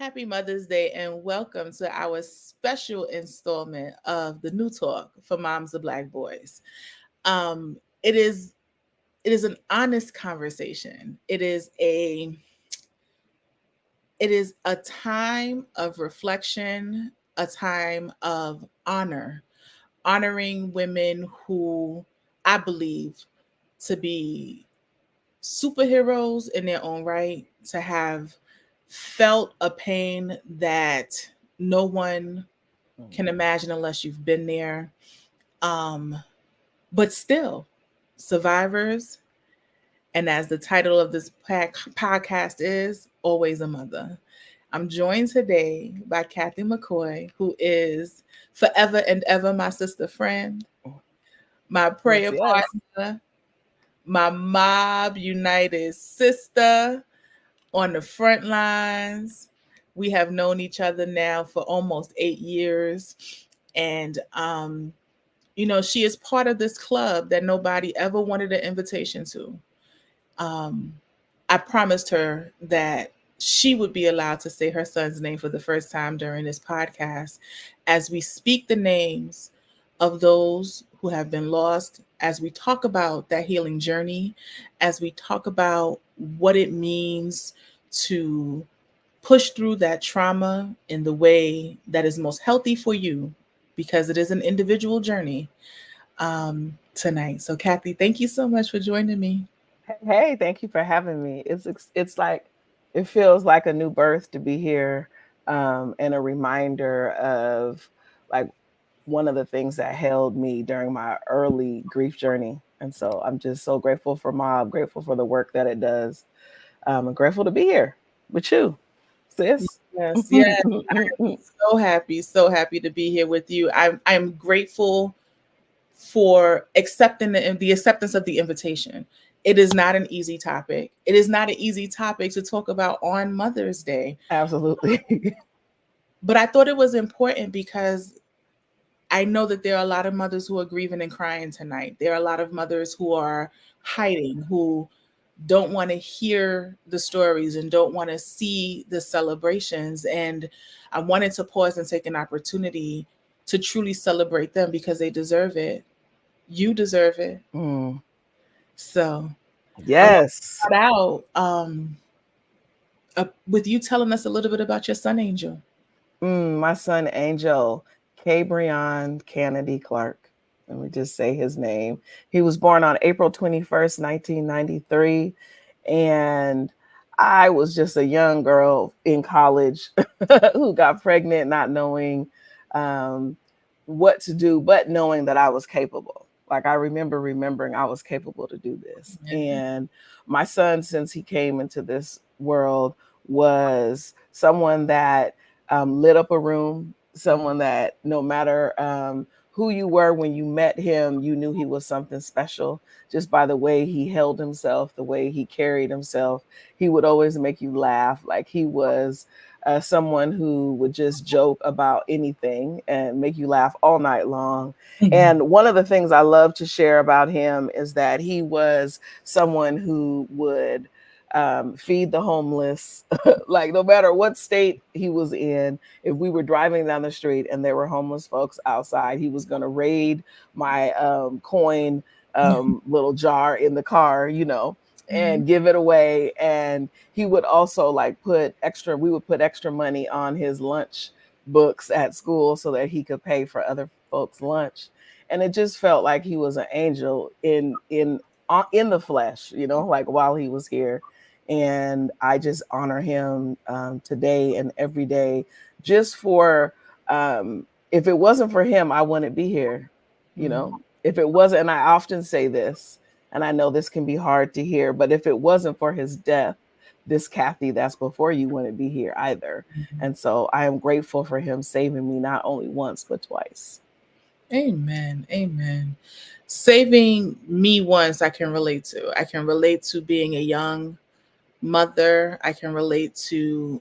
Happy Mother's Day and welcome to our special installment of the New Talk for Moms of Black Boys. Um, it is it is an honest conversation. It is a time of reflection, a time of honoring women who I believe to be superheroes in their own right, to have felt a pain that no one can imagine unless you've been there. Um, but still, survivors, and as the title of this podcast is, always a mother. I'm joined today by Kathei McCoy, who is forever and ever my sister friend, my Yes, prayer yes. partner, my mob united sister, on the front lines. We have known each other now for almost 8 years. And, she is part of this club that nobody ever wanted an invitation to. Um, I promised her that she would be allowed to say her son's name for the first time during this podcast as we speak the names of those who have been lost, as we talk about that healing journey, as we talk about what it means to push through that trauma in the way that is most healthy for you, because it is an individual journey tonight. So, Kathei, thank you so much for joining me. Hey, thank you for having me. It's like it feels like a new birth to be here, and a reminder of like one of the things that held me during my early grief journey. And so I'm just so grateful for Mob, grateful for the work that it does, and grateful to be here with you, sis. Yes, yes. So happy to be here with you. I'm grateful for accepting the acceptance of the invitation. It is not an easy topic. It is not an easy topic to talk about on Mother's Day. Absolutely. But I thought it was important because I know that there are a lot of mothers who are grieving and crying tonight. There are a lot of mothers who are hiding, who don't want to hear the stories and don't want to see the celebrations. And I wanted to pause and take an opportunity to truly celebrate them because they deserve it. You deserve it. Mm, So I want to yes. start out with you telling us a little bit about your son, Angel. My son Angel, Cabrion Kennedy Clark. Let me just say his name. He was born on April 21st, 1993. And I was just a young girl in college who got pregnant, not knowing um, what to do, but knowing that I was capable. Like I remember remembering I was capable to do this. Yeah. And my son, since he came into this world, was someone that lit up a room, someone that no matter who you were when you met him, you knew he was something special just by the way he held himself, the way he carried himself. He would always make you laugh. Like he was someone who would just joke about anything and make you laugh all night long. And one of the things I love to share about him is that he was someone who would feed the homeless, like no matter what state he was in. If we were driving down the street and there were homeless folks outside, he was going to raid my coin little jar in the car, and give it away. And he would also like we would put extra money on his lunch books at school so that he could pay for other folks' lunch. And it just felt like he was an angel in the flesh, like while he was here. And I just honor him today and every day, just for if it wasn't for him, I wouldn't be here. If it wasn't, and I often say this, and I know this can be hard to hear, but if it wasn't for his death, this Kathei that's before you wouldn't be here either. And so I am grateful for him saving me not only once, but twice. Amen. Amen. Saving me once, I can relate to. I can relate to being a young mother. I can relate to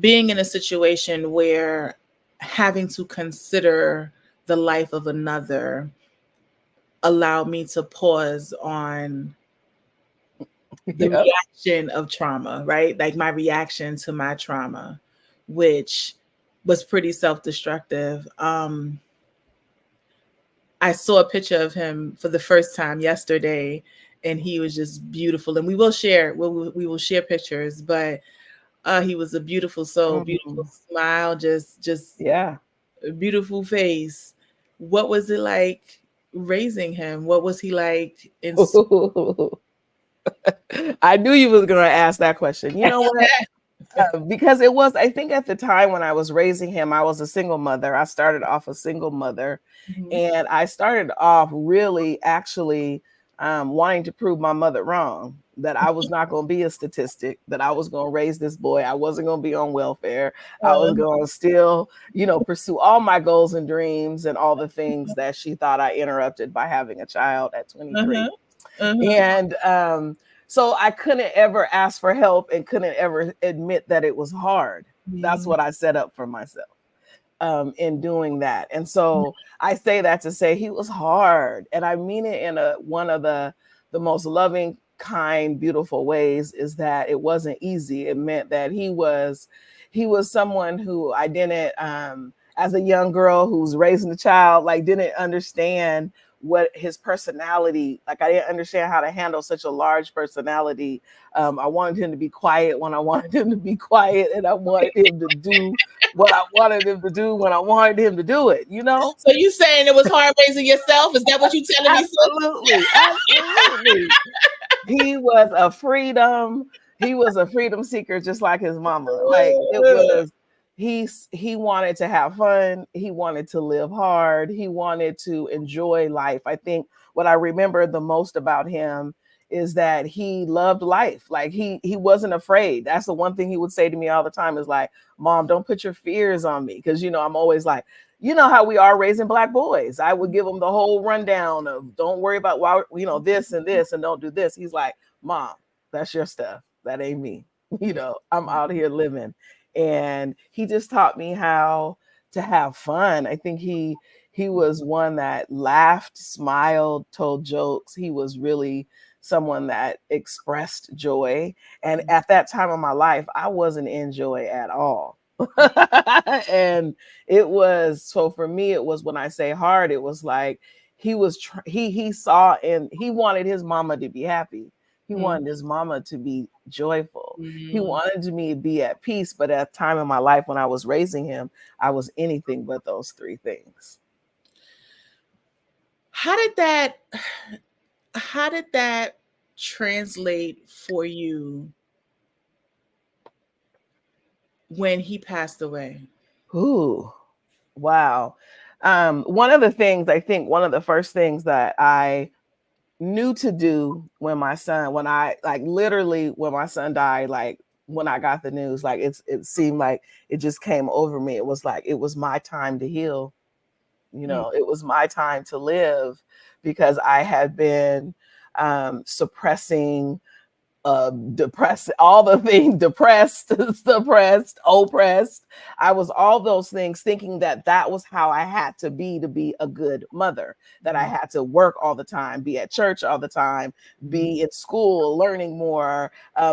being in a situation where having to consider the life of another allowed me to pause on the Yep. reaction of trauma, right? Like my reaction to my trauma, which was pretty self-destructive. I saw a picture of him for the first time yesterday, and he was just beautiful. And we will share pictures, but he was a beautiful soul, beautiful Mhm. smile, just Yeah. a beautiful face. What was it like raising him? What was he like in I knew you was gonna ask that question. You know what? Because it was, I think at the time when I was raising him, I was a single mother. I started off a single mother, Mhm. and I started off really actually wanting to prove my mother wrong, that I was not going to be a statistic, that I was going to raise this boy. I wasn't going to be on welfare. I was going to still, pursue all my goals and dreams and all the things that she thought I interrupted by having a child at 23. Uh-huh. Uh-huh. And so I couldn't ever ask for help and couldn't ever admit that it was hard. That's Mhm. what I set up for myself in doing that. And so I say that to say he was hard, and I mean it in a one of the most loving, kind, beautiful ways. Is that it wasn't easy. It meant that he was someone who I didn't as a young girl who's raising a child, like didn't understand what his personality, like I didn't understand how to handle such a large personality. I wanted him to be quiet when I wanted him to be quiet, and I wanted him to do what I wanted him to do when I wanted him to do it, you know? So you saying it was hard raising yourself? Is that what you telling me, sis? Absolutely. Absolutely. He was a freedom. He was a freedom seeker, just like his mama. Like it was, he wanted to have fun. He wanted to live hard. He wanted to enjoy life. I think what I remember the most about him is that he loved life. Like he wasn't afraid. That's the one thing he would say to me all the time is like, "Mom, don't put your fears on me," because I'm always like, how we are raising black boys. I would give them the whole rundown of don't worry about why, this and this and don't do this. He's like, Mom, that's your stuff. That ain't me. I'm out here living. And he just taught me how to have fun. I think he was one that laughed, smiled, told jokes. He was really someone that expressed joy. And at that time of my life, I wasn't in joy at all. And it was, so for me it was, when I say hard, it was like he saw, and he wanted his mama to be happy. He Mhm. wanted his mama to be joyful. He Mhm. wanted me to be at peace. But at a time in my life when I was raising him, I was anything but those three things. How did that how did that translate for you when he passed away? Ooh, wow. One of the things, I think one of the first things that I knew to do when I, like, literally when my son died, like when I got the news, like it seemed like it just came over me. It was like it was my time to heal. Mm. It was my time to live, because I had been suppressing, depressed, all the things, depressed, suppressed, oppressed. I was all those things, thinking that that was how I had to be a good mother, that I Mhm. had to work all the time, be at church all the time, Mhm. be in school, learning more,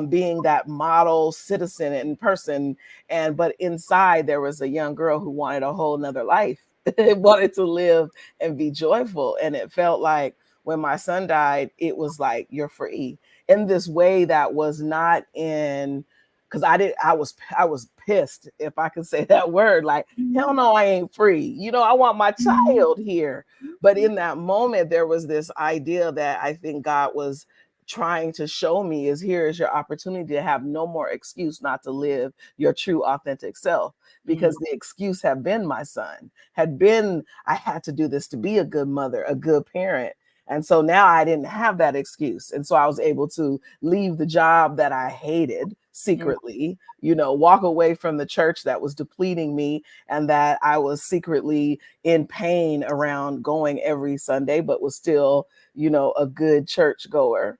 being that model citizen in person. But inside there was a young girl who wanted a whole nother life, wanted to live and be joyful. And it felt like when my son died, it was like, you're free in this way that was not in, because I was pissed, if I could say that word, like, hell Mhm. no, I ain't free. I want my Mhm. child here. But in that moment there was this idea that I think God was trying to show me, is here is your opportunity to have no more excuse not to live your true authentic self, Mhm. because the excuse had been my son, had been I had to do this to be a good mother, a good parent. And so now I didn't have that excuse. And so I was able to leave the job that I hated Mhm. secretly, walk away from the church that was depleting me and that I was secretly in pain around going every Sunday, but was still, a good church goer.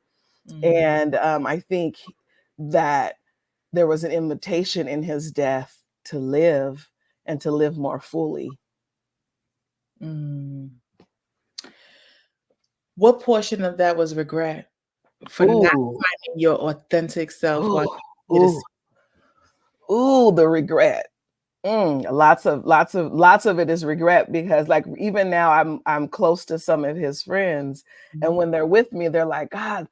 Mhm. And I think that there was an invitation in his death to live, and to live more fully. Mm. What portion of that was regret? for not Ooh, finding your authentic self while ooh, you get to ooh, see. ooh, the regret. Lots of it is regret because like even now I'm close to some of his friends, and Mhm. when they're with me, they're like, God,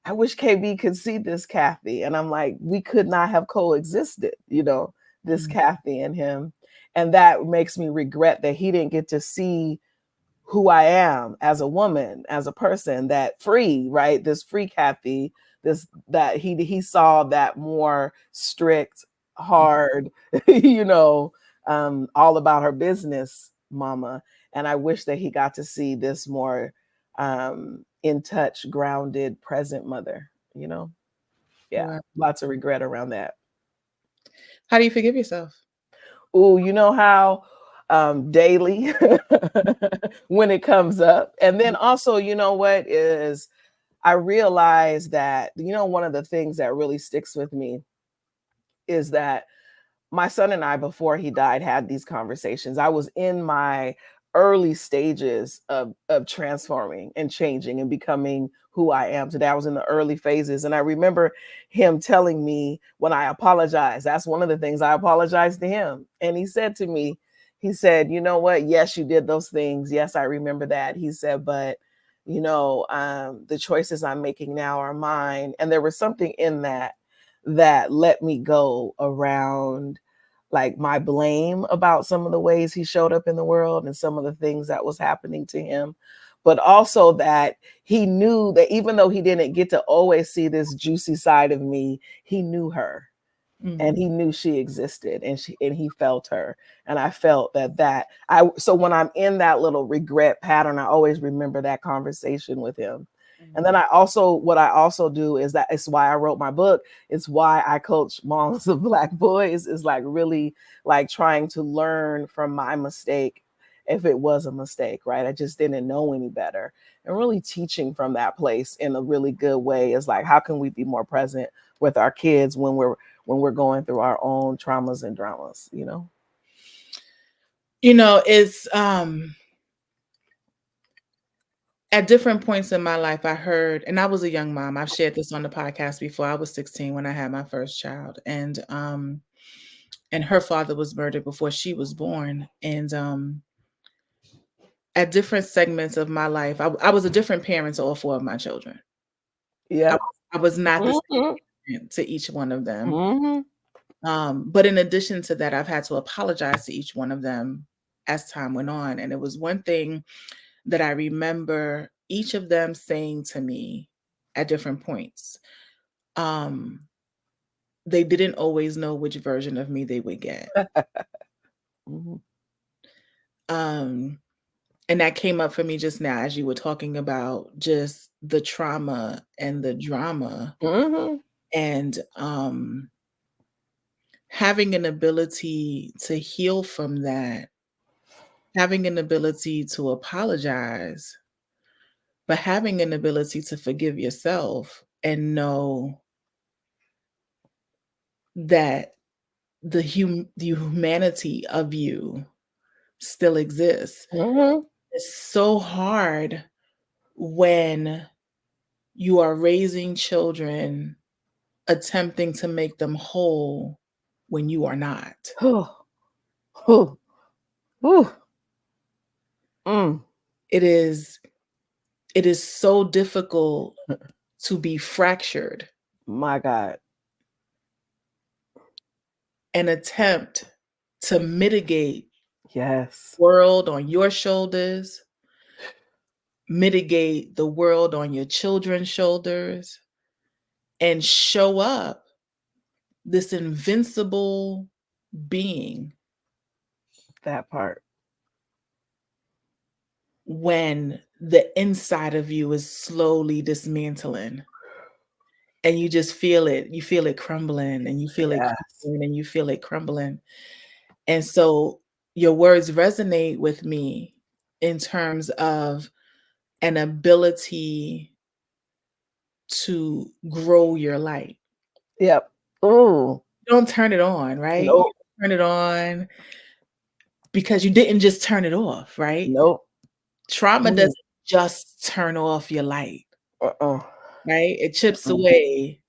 I wish KB could see this Kathei. And I'm like, we could not have coexisted, this Mhm. Kathei and him. And that makes me regret that he didn't get to see who I am as a woman, as a person, that free, right? This free Kathei, this that he saw that more strict, hard, you know, all about her business mama. And I wish that he got to see this more in touch, grounded, present mother. Yeah. Wow. Lots of regret around that. How do you forgive yourself? Oh, you know how daily when it comes up. And then also, you know what is I realize that, one of the things that really sticks with me is that my son and I, before he died, had these conversations. I was in my early stages of transforming and changing and becoming who I am today. I was in the early phases. And I remember him telling me when I apologized, that's one of the things I apologized to him. And he said to me, he said, you know what? Yes, you did those things. Yes, I remember that. He said, but the choices I'm making now are mine. And there was something in that let me go around like my blame about some of the ways he showed up in the world and some of the things that was happening to him, but also that he knew that even though he didn't get to always see this juicy side of me, he knew her and Mm. he knew she existed, and he felt her. And I felt that I so when I'm in that little regret pattern, I always remember that conversation with him. And then what I also do is that it's why I wrote my book. It's why I coach moms of Black boys, is like really like trying to learn from my mistake, if it was a mistake, right? I just didn't know any better, and really teaching from that place in a really good way is like, how can we be more present with our kids when we're going through our own traumas and dramas? It's at different points in my life I heard, and I was a young mom. I've shared this on the podcast before. I was 16 when I had my first child, and her father was murdered before she was born. And at different segments of my life, I was a different parent to all four of my children. I, Yep. I was not the same Mhm. parent to each one of them. Mhm. But in addition to that, I've had to apologize to each one of them as time went on. And it was one thing that I remember each of them saying to me at different points. Um, they didn't always know which version of me they would get. Mhm. Um, and that came up for me just now as you were talking about just the trauma and the drama, Mhm. and having an ability to heal from that, having an ability to apologize, but having an ability to forgive yourself and know that the humanity of you still exists. Mhm. It's so hard when you are raising children attempting to make them whole when you are not. Oh, oh, oh, mm. It is it is so difficult to be fractured My God. and attempt to mitigate Yes. world on your shoulders, mitigate the world on your children's shoulders, and show up this invincible being That part. when the inside of you is slowly dismantling, and you just feel it. You feel it crumbling, and you feel it Yes. crumbling, and you feel it crumbling. And so your words resonate with me in terms of an ability to grow your light. Yep. Ooh. Don't turn it on, right? You Nope. turn it on because you didn't just turn it off, right? Nope. Trauma Mm. doesn't just turn off your light. Uh-uh. right? It chips Mhm. away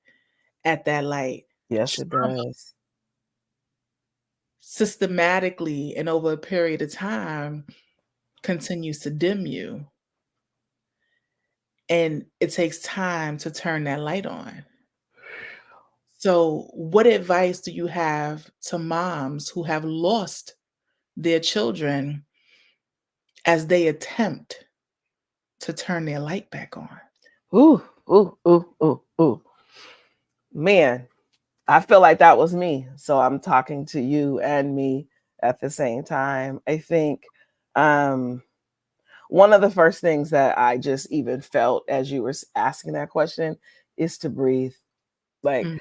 at that light. Yes, it Trauma does. systematically and over a period of time continues to dim you, and it takes time to turn that light on. So, what advice do you have to moms who have lost their children as they attempt to turn their light back on? Ooh, ooh, ooh, ooh, ooh. Man, I feel like that was me. So I'm talking to you and me at the same time. I think um one of the first things that I just even felt as you were asking that question is to breathe. Like Mm,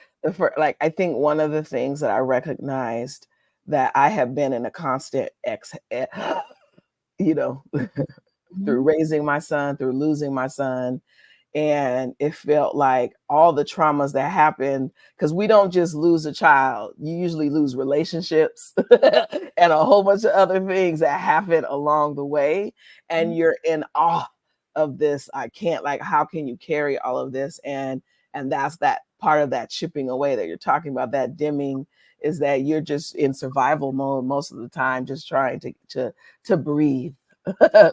like I think one of the things that I recognized that I have been in a constant you know, through mhm, raising my son, through losing my son, and it felt like all the traumas that happen, because we don't just lose a child, you usually lose relationships and a whole bunch of other things that happen along the way, and mhm, you're in awe of this. I can't, like, how can you carry all of this? And that's that part of that chipping away that you're talking about, that dimming, is that you're just in survival mode most of the time, just trying to breathe.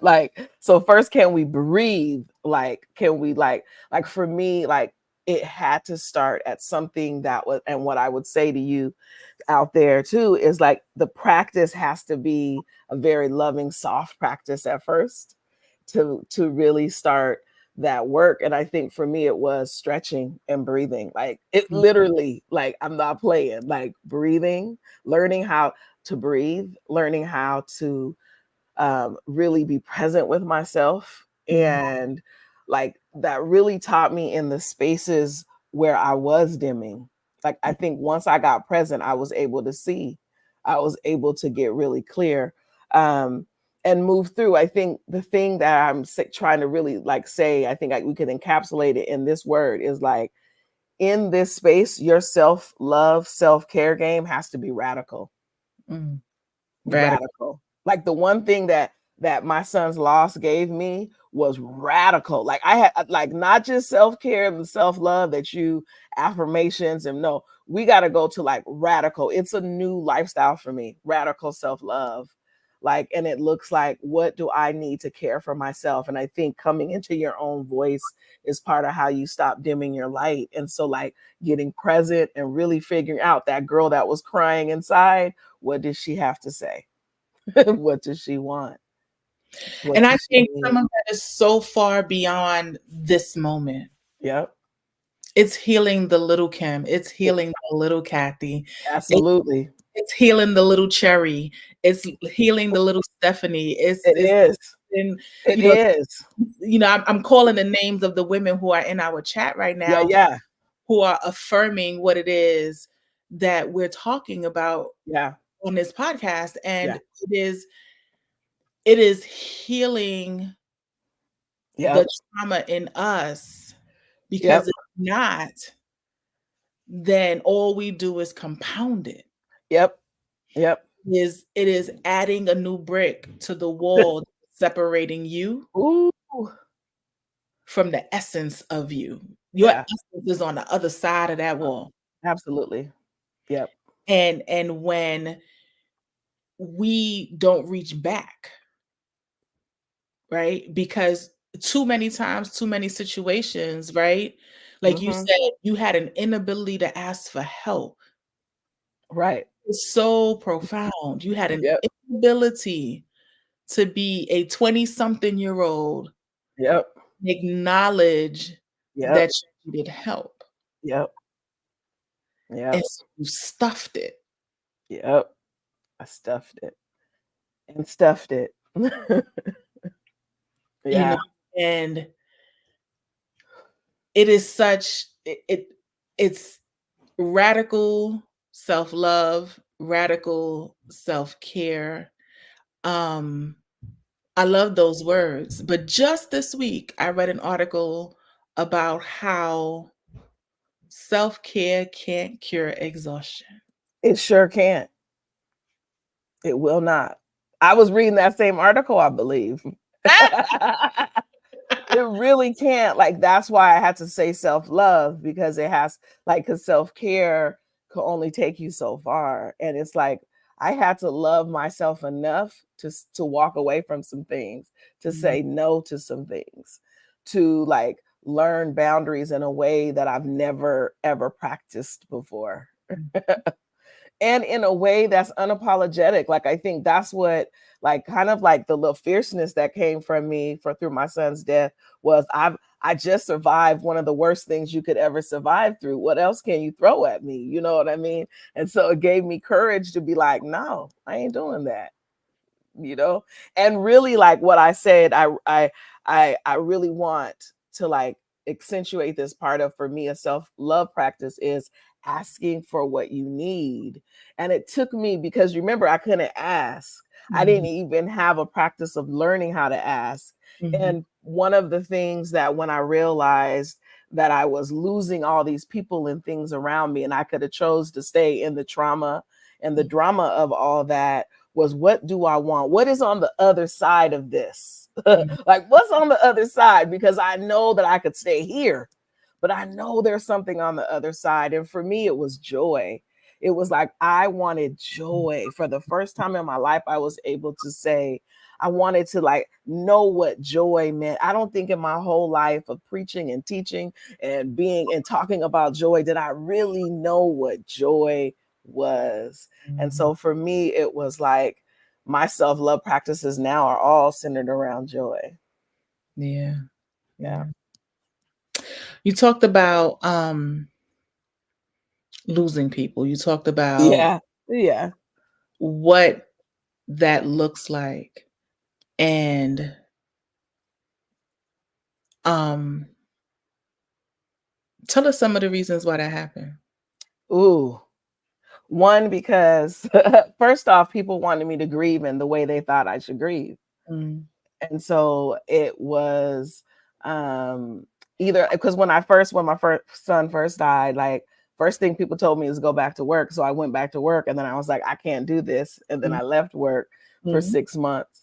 Like, so first, can we breathe? Like, can we, like for me, like, it had to start at something that was, and what I would say to you out there too is, like, the practice has to be a very loving, soft practice at first to really start that work. And I think for me it was stretching and breathing. Like, it mhm, literally, like, I'm not playing, like, breathing, learning how to breathe, learning how to really be present with myself. mhm, And like, that really taught me in the spaces where I was dimming. Like, I think once I got present, I was able to see, I was able to get really clear, um, and move through. I think the thing that I'm trying to really, like, say, I think we could encapsulate it in this word is, like, in this space, your self love, self care game has to be radical. mm. Radical. Radical. Like, the one thing that my son's loss gave me was radical. Like, I had, like, not just self-care and self-love, that you affirmations, and no, we got to go to, like, radical. It's a new lifestyle for me. Radical self-love. Like, and it looks like, what do I need to care for myself? And I think coming into your own voice is part of how you stop dimming your light. And so, like, getting present and really figuring out that girl that was crying inside, what did she have to say? What does she want? What And I does she think some need? of that is so far beyond this moment. Yep. It's healing the little Kim. It's It, healing the little Kathy. It's absolutely. it's healing the little Cherry. It's healing the little Stephanie. It It's is. and It you know is. I'm calling the names of the women who are in our chat right Yeah, now, yeah, who are affirming what it is that we're talking about yeah, on this podcast, yeah. and it is healing the Yep, trauma in us, because yep, if not, then all we do is compound it. yep, yep. It is adding a new brick to the wall, separating you Ooh, from the essence of you. Your yeah, essence is on the other side of that wall. absolutely. Yep. And when we don't reach back, right? Because too many times, too many situations, right? Like you Hmm. said, you had an inability to ask for help. Right. It's so profound. You had an Yep, inability to be a 20-something-year-old, yep, acknowledge yep, that you needed help, yep, and yep, so you stuffed it, yep. I stuffed it and stuffed it. you know, Yeah. and it is such it's radical self-love, radical self-care. Um, I love those words, but just this week, I read an article about how self-care can't cure exhaustion. It sure can't. It will not. I was reading that same article, I believe. It really can't. Like, that's why I had to say self-love, because it has, like, cuz self-care can only take you so far. And it's like I had to love myself enough to walk away from some things, to Mhm. say no to some things, to like learn boundaries in a way that I've never ever practiced before. And in a way that's unapologetic. Like, I think that's what, like, kind of like the little fierceness that came from me for through my son's death was I just survived one of the worst things you could ever survive through. What else can you throw at me? You know what I mean? And so it gave me courage to be like, no, I ain't doing that, you know. And really, like what I said, I really want to like accentuate this part of, for me, a self-love practice is asking for what you need. And it took me, because remember, I couldn't ask. I didn't Mhm. even have a practice of learning how to ask. Mhm. And one of the things that, when I realized that I was losing all these people and things around me, and I could have chose to stay in the trauma and the drama of all that, was, what do I want? What is on the other side of this? Mhm. Like, what's on the other side? Because I know that I could stay here, but I know there's something on the other side. And for me, it was joy. It was like I wanted joy. For the first time in my life, I was able to say, I wanted to like know what joy meant. I don't think in my whole life of preaching and teaching and being and talking about joy did I really know what joy was. And Mhm. so for me, it was like my self love practices now are all centered around joy. Yeah. Yeah. Yeah. You talked about losing people. You talked about Yeah. Yeah. what that looks like. And um tell us some of the reasons why that happened. Ooh. One, because first off, people wanted me to grieve in the way they thought I should grieve. Mm. And so it was um either because when my first son first died, like, first thing people told me is go back to work. So I went back to work, and then I was like, I can't do this. And then I left work for Mhm. 6 months.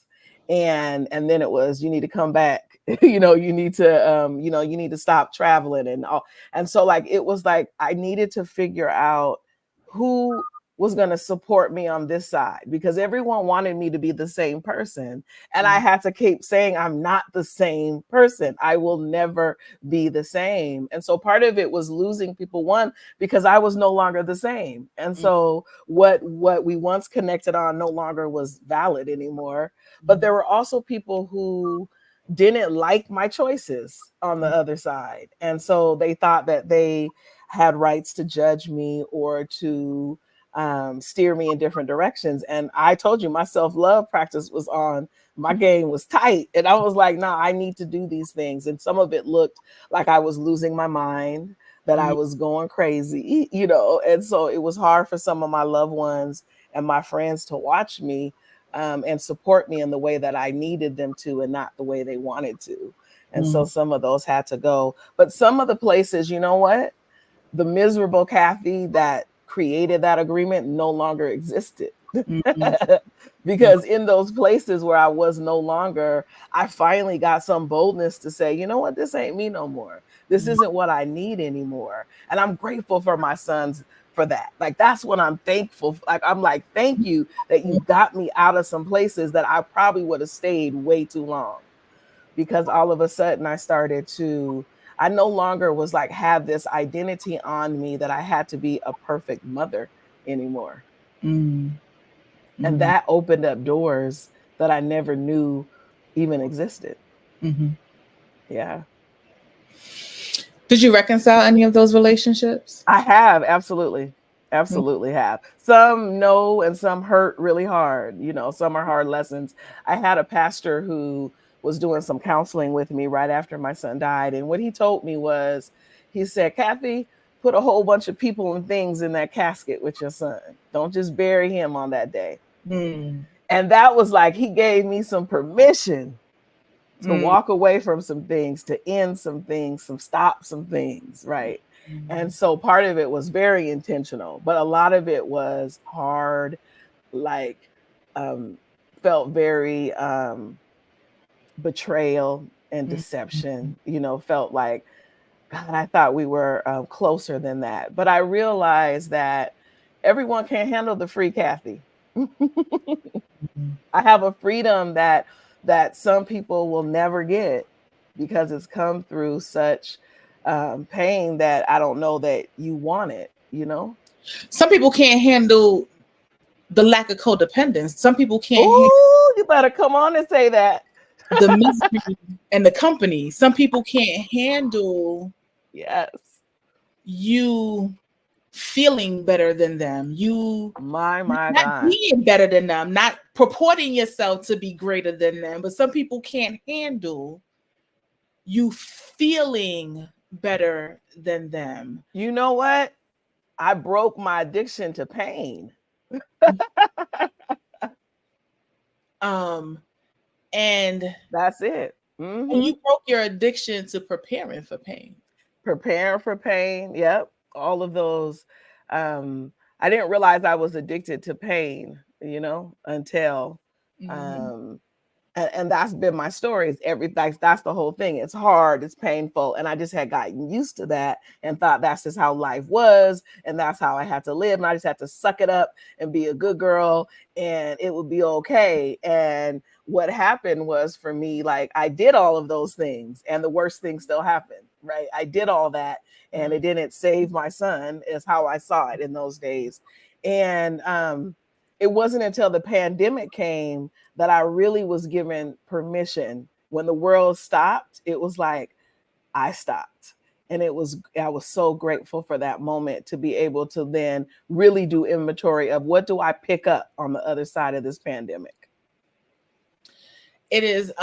And then it was, you need to come back. You know, you need to you need to stop traveling and all. And so, like, it was like I needed to figure out who was going to support me on this side, because everyone wanted me to be the same person. And I Mhm. had to keep saying, I'm not the same person. I will never be the same. And so part of it was losing people, one, because I was no longer the same. And Mhm. so what we once connected on no longer was valid anymore. But Mhm. there were also people who didn't like my choices on the other side. And so they thought that they had rights to judge me or to steer me in different directions. And I told you, my self love practice was on. My game was tight. And I was like, nah, I need to do these things. And some of it looked like I was losing my mind, that I Mhm. was going crazy, you know. And so it was hard for some of my loved ones and my friends to watch me and support me in the way that I needed them to, and not the way they wanted to. And Mhm. so some of those had to go. But some of the places, you know what? The miserable Kathei that created that agreement no longer existed. Mhm. Because in those places where I was no longer, I finally got some boldness to say, you know what, this ain't me no more. This Mhm. isn't what I need anymore. And I'm grateful for my sons for that. Like, that's what I'm thankful. Like, I'm like, thank you that you Mhm. got me out of some places that I probably would have stayed way too long. Because all of a sudden I no longer was like, have this identity on me that I had to be a perfect mother anymore. Mhm. And Mhm. that opened up doors that I never knew even existed. Mhm. Yeah. Did you reconcile any of those relationships? I have, absolutely. Mm. Absolutely have. Some no, and some hurt really hard. You know, some are hard lessons. I had a pastor who was doing some counseling with me right after my son died. And what he told me was, he said, Kathei, put a whole bunch of people and things in that casket with your son. Don't just bury him on that day. Mm. And that was like, he gave me some permission to Mm. walk away from some things, to end some things, some stop some things, right? And Mhm. so part of it was very intentional, but a lot of it was hard, like um felt very betrayal and Mhm. deception. Felt like, God, I thought we were closer than that. But I realized that everyone can't handle the free Kathei. Mhm. I have a freedom that some people will never get because it's come through such pain that I don't know that you want it. Some people can't handle the lack of codependence. Some people can't handle Oh, you better come on and say that. the misery and the company. Some people can't handle Yes. you feeling better than them. You My not God. being better than them, not purporting yourself to be greater than them. But some people can't handle you feeling better than them. You know what? I broke my addiction to pain. Um, and That's it. you broke your addiction to preparing for pain. Preparing for pain. Yep. All of those. Um, I didn't realize I was addicted to pain, until Mhm. um and that's been my story. It's that's the whole thing. It's hard, it's painful, and I just had gotten used to that and thought that's just how life was, and that's how I had to live, and I just had to suck it up and be a good girl, and it would be okay. And what happened was, for me, like, I did all of those things, and the worst thing still happened. Right? I did all that, and it didn't save my son, is how I saw it in those days. And it wasn't until the pandemic came that I really was given permission. When the world stopped, it was like I stopped. And I was so grateful for that moment, to be able to then really do inventory of, what do I pick up on the other side of this pandemic? It is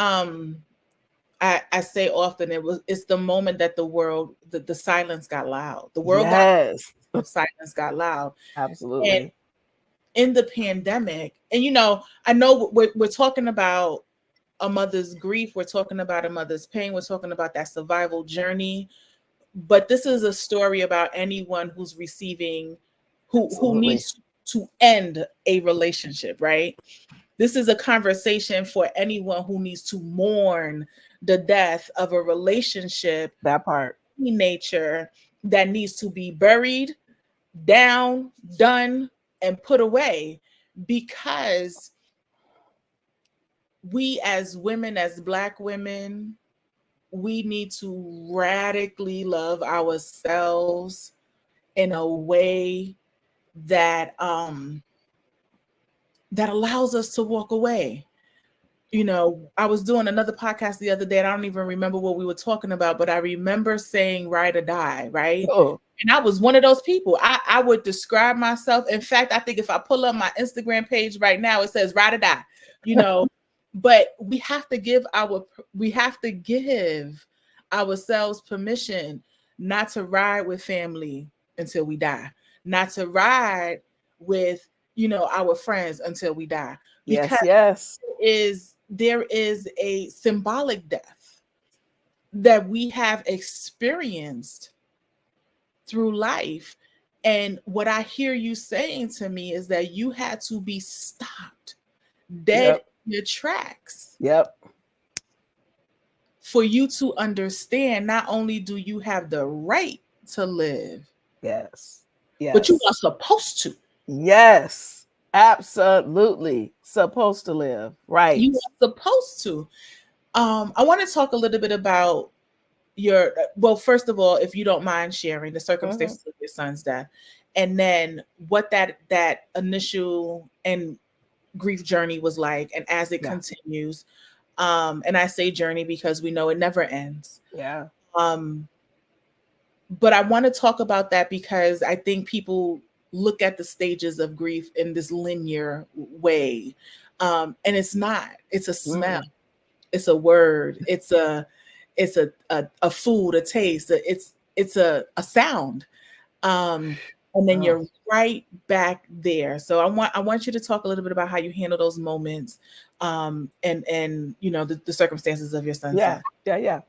I say often, it's the moment that the silence got loud. The world got Yes, loud, silence got loud. And absolutely. in the pandemic, and I know we're talking about a mother's grief, we're talking about a mother's pain, we're talking about that survival journey, but this is a story about anyone who's receiving, who Absolutely. needs to end a relationship, right? This is a conversation for anyone who needs to mourn the death of a relationship, That part. nature, that needs to be buried, down, done, and put away, because we as women, as Black women, we need to radically love ourselves in a way that that allows us to walk away. I was doing another podcast the other day, and I don't even remember what we were talking about, but I remember saying ride or die, right? Oh, And I was one of those people. I would describe myself. In fact, I think if I pull up my Instagram page right now, it says ride or die, you know. But we have to give ourselves permission not to ride with family until we die, not to ride with, our friends until we die, because yes, yes. there is a symbolic death that we have experienced through life. And what I hear you saying to me is that you had to be stopped dead Yep. in your tracks Yep. for you to understand not only do you have the right to live, Yes. but you are Yes. supposed to. Yes. Absolutely. Supposed to live. Right. You are supposed to. I want to talk a little bit about your, well, first of all, if you don't mind sharing the Mhm. circumstances of your son's death, and then what that initial and grief journey was like, and as it Yeah. continues. And I say journey because we know it never ends. Yeah. um but I want to talk about that because I think people look at the stages of grief in this linear way, and it's not. It's a smell, Mm. it's a word, it's a food, a taste, it's a sound, and then Oh. you're right back there. So I want you to talk a little bit about how you handle those moments, and the circumstances of your son's Yeah. death. Yeah. Yeah.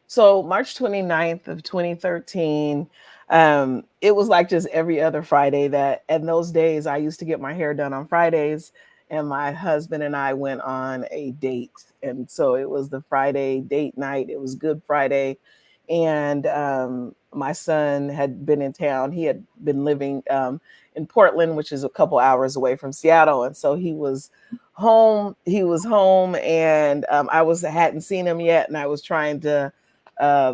So March 29th of 2013, it was like just every other Friday, that in those days I used to get my hair done on Fridays. and my husband and I went on a date. And so it was the Friday date night. It was Good Friday. And my son had been in town. He had been living in Portland, which is a couple hours away from Seattle. And so he was home. He was home, and hadn't seen him yet. And I was trying to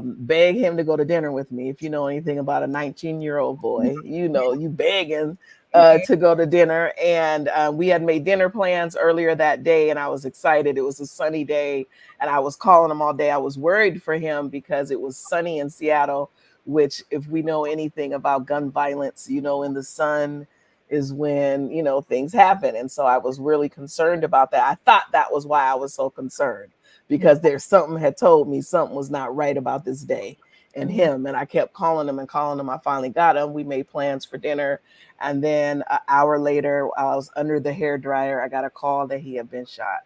beg him to go to dinner with me. If you know anything about a 19-year-old boy, you know, you begging Yeah. to go to dinner. And we had made dinner plans earlier that day, and I was excited. It was a sunny day, and I was calling him all day. I was worried for him because it was sunny in Seattle, which, if we know anything about gun violence, you know, in the sun is when, you know, things happen. And so I was really concerned about that. I thought that was why I was so concerned, because there's something had told me something was not right about this day and Mhm. him. And I kept calling him and calling him. I finally got him. We made plans for dinner. And then an hour later, I was under the hair dryer. I got a call that he had been shot.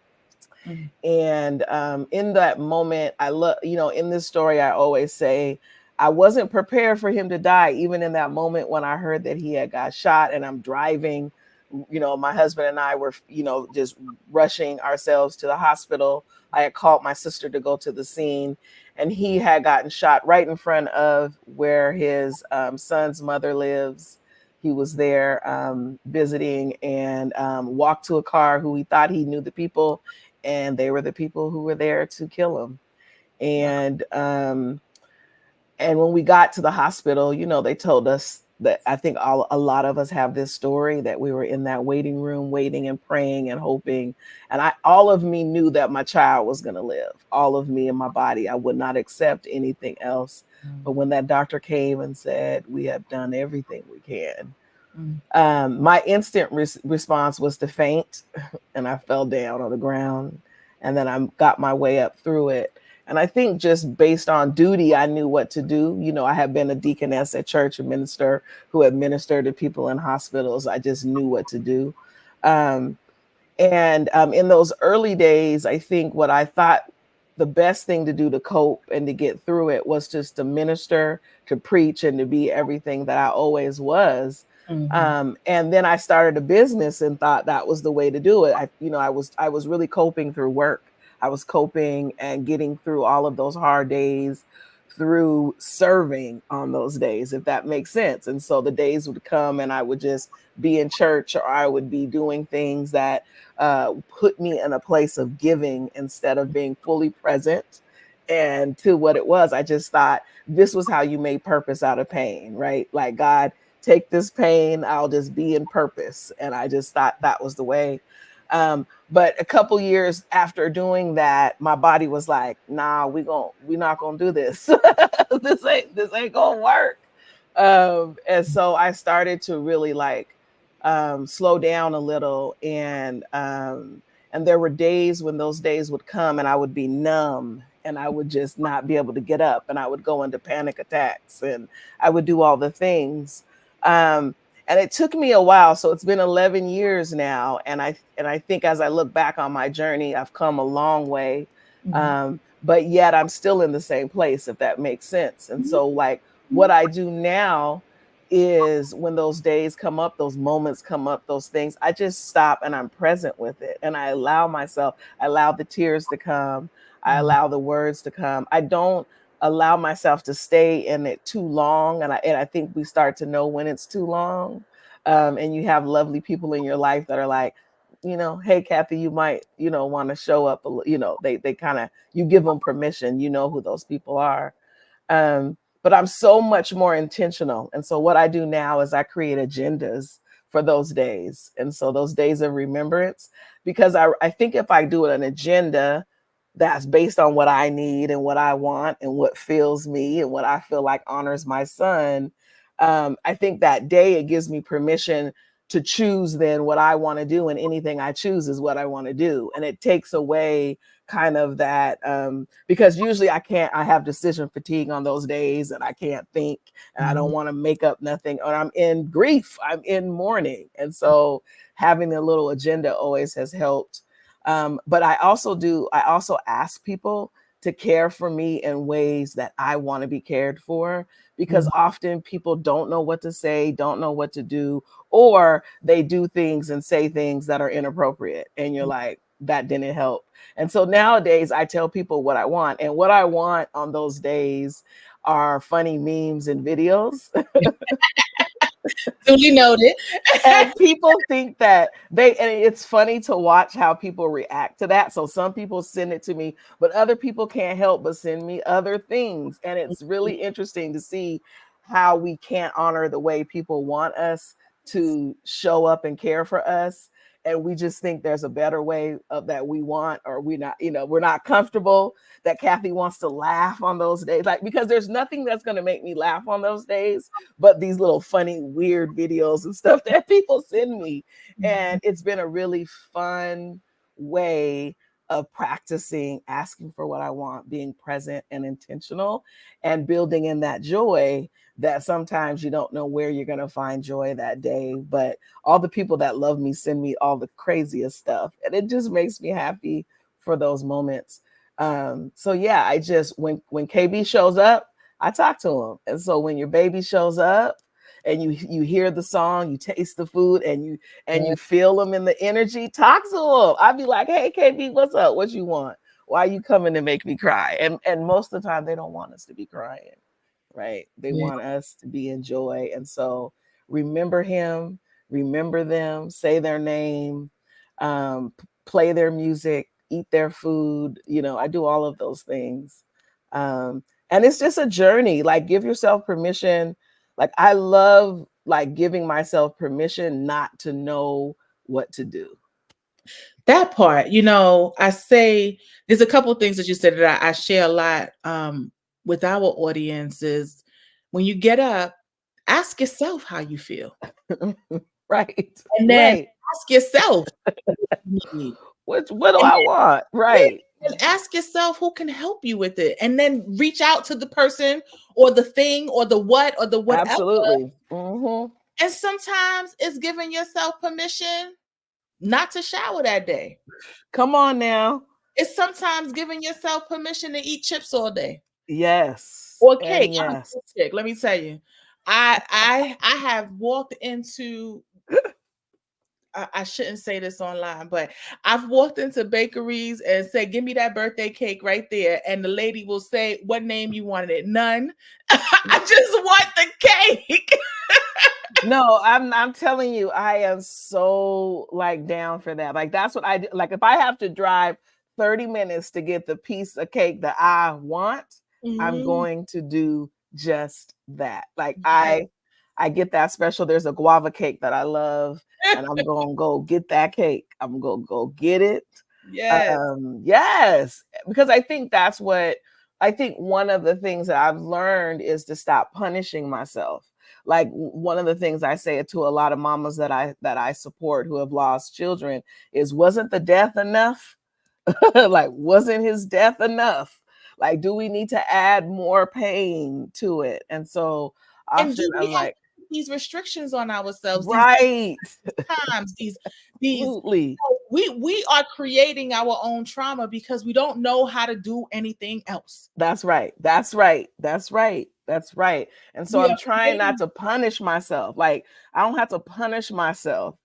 Mhm. And in that moment, I love, you know, in this story, I always say, I wasn't prepared for him to die, even in that moment when I heard that he had got shot. And I'm driving, you know, my husband and I were, you know, just rushing ourselves to the hospital. I had called my sister to go to the scene, and he had gotten shot right in front of where his son's mother lives. He was there visiting, and walked to a car who he thought he knew the people, and they were the people who were there to kill him. Wow. And when we got to the hospital, you know, they told us that, I think a lot of us have this story, that we were in that waiting room, waiting and praying and hoping. And all of me knew that my child was going to live. All of me in my body, I would not accept anything else. But Mhm. when that doctor came and said, "We have done everything we can," Mhm. my instant response was to faint, and I fell down on the ground, and then I got my way up through it. And I think, just based on duty, I knew what to do. You know, I had been a deaconess at church, a minister who had ministered to people in hospitals. I just knew what to do. Um, and in those early days, I think what I thought the best thing to do to cope and to get through it was just to minister, to preach, and to be everything that I always was. Mhm. And then I started a business and thought that was the way to do it. I was really coping through work. I was coping and getting through all of those hard days through serving on those days, if that makes sense. And so the days would come, and I would just be in church, or I would be doing things that put me in a place of giving instead of being fully present. And to what it was, I just thought this was how you made purpose out of pain, right? Like, God, take this pain, I'll just be in purpose. And I just thought that was the way. But a couple years after doing that, my body was like, "Nah, we're not gonna do this. This ain't gonna work." And so I started to really, like, slow down a little. And there were days when those days would come, and I would be numb, and I would just not be able to get up, and I would go into panic attacks, and I would do all the things. Um, and it took me a while. So it's been 11 years now, and I think, as I look back on my journey, I've come a long way. Mhm. But yet I'm still in the same place, if that makes sense. And so, like, what I do now is, when those days come up, those moments come up, those things, I just stop and I'm present with it. And I allow myself, I allow the tears to come. I Mhm. allow the words to come. I don't allow myself to stay in it too long. And I think we start to know when it's too long. And you have lovely people in your life that are like, "Hey, Kathei, you might, want to show up. They kind of, you give them permission. You know who those people are. But I'm so much more intentional. And so what I do now is I create agendas for those days. And so those days of remembrance, because I think if I do an agenda that's based on what I need and what I want and what fills me and what I feel like honors my son, I think that day it gives me permission to choose then what I want to do. And anything I choose is what I want to do. And it takes away kind of that, because usually I have decision fatigue on those days, and I can't think, and I don't Mhm. want to make up nothing, or I'm in grief, I'm in mourning. And so having a little agenda always has helped. But I also ask people to care for me in ways that I want to be cared for, because Mhm. often people don't know what to say, don't know what to do, or they do things and say things that are inappropriate, and you're like, that didn't help. And so nowadays I tell people what I want, and what I want on those days are funny memes and videos. Duly noted. And people think that and it's funny to watch how people react to that. So some people send it to me, but other people can't help but send me other things, and it's really interesting to see how we can't honor the way people want us to show up and care for us, and we just think there's a better way of that we want, or we not, we're not comfortable that Kathei wants to laugh on those days, like, because there's nothing that's going to make me laugh on those days but these little funny, weird videos and stuff that people send me. And it's been a really fun way of practicing asking for what I want, being present and intentional, and building in that joy that sometimes you don't know where you're going to find joy that day. But all the people that love me send me all the craziest stuff. And it just makes me happy for those moments. So yeah, I just, when KB shows up, I talk to him. And so when your baby shows up and you hear the song, you taste the food, and you feel them in the energy, talk to him. I'd be like, hey KB, what's up? What you want? Why are you coming to make me cry? And most of the time they don't want us to be crying, right? They Yeah. want us to be in joy. And so remember him, remember them, say their name, play their music, eat their food. I do all of those things. And it's just a journey. Like, give yourself permission. Like, I love like giving myself permission not to know what to do. That part, I say there's a couple of things that you said that I share a lot with our audiences. When you get up, ask yourself how you feel. Right. And then Right. ask yourself what you need. What do And I want? then, Right. yeah, and ask yourself who can help you with it. And then reach out to the person or the thing or the what or the whatever. Absolutely. Hmm. And sometimes it's giving yourself permission not to shower that day. Come on now. It's sometimes giving yourself permission to eat chips all day Yes. or cake. And I'm a yes. cake chick. Let me tell you, I have walked into. I shouldn't say this online, but I've walked into bakeries and said, "Give me that birthday cake right there," and the lady will say, "What name you wanted it?" None. I just want the cake. No, I'm telling you, I am so like down for that. Like, that's what I do. Like, if I have to drive 30 minutes to get the piece of cake that I want, I'm Mm, going to do just that. Like, yes. I get that special. There's a guava cake that I love, and I'm going to go get that cake. I'm going to go get it. Yes. Yes, because I think one of the things that I've learned is to stop punishing myself. Like, one of the things I say to a lot of mamas that I support who have lost children is, wasn't the death enough? Like, wasn't his death enough? Like, do we need to add more pain to it? And so And often do we I'm have like, these restrictions on ourselves? These right, times, these absolutely. we are creating our own trauma because we don't know how to do anything else. That's right. That's right. That's right. That's right. And so We I'm are trying not creating. to punish myself. Like, I don't have to punish myself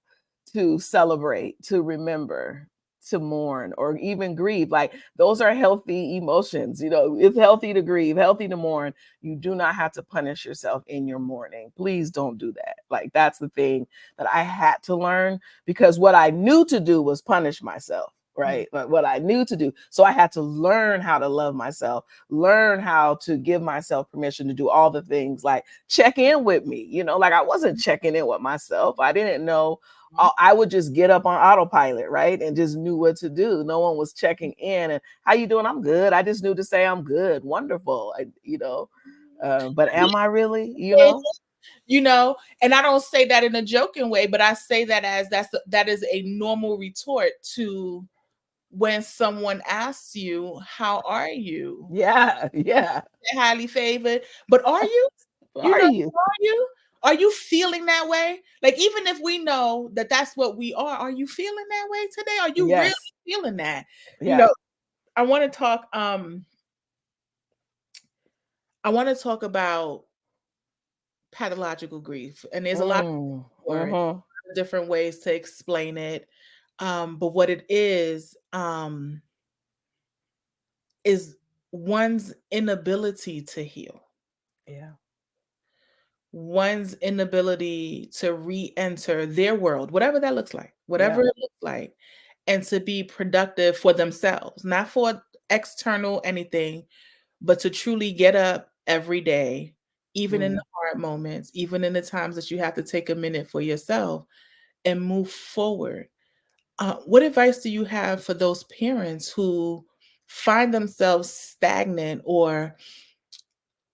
to celebrate, to remember, to mourn, or even grieve. Like, those are healthy emotions. It's healthy to grieve, healthy to mourn. You do not have to punish yourself in your mourning. Please don't do that. Like, that's the thing that I had to learn, because what I knew to do was punish myself. Yeah. Right. Like, what I knew to do. So I had to learn how to love myself, learn how to give myself permission to do all the things, like check in with me. Like, I wasn't checking in with myself. I didn't know. I would just get up on autopilot, right? And just knew what to do. No one was checking in. And how you doing? I'm good. I just knew to say I'm good. Wonderful. But am I really, You know, and I don't say that in a joking way, but I say that as that is a normal retort to when someone asks you, "How are you?" Yeah. Yeah. Highly favored, but are you? You Are know, you? are you? Are you feeling that way? Like, even if we know that that's what we are you feeling that way today? Are you really Yes. feeling that? You Yeah. know, I want to talk. I want to talk about pathological grief, and there's a lot Mm. or Mhm. different ways to explain it. But what it is one's inability to heal, Yeah. one's inability to re-enter their world, whatever that looks like, whatever Yep. it looks like, and to be productive for themselves, not for external anything, but to truly get up every day, even in Mhm. the hard moments, even in the times that you have to take a minute for yourself and move forward. What advice do you have for those parents who find themselves stagnant or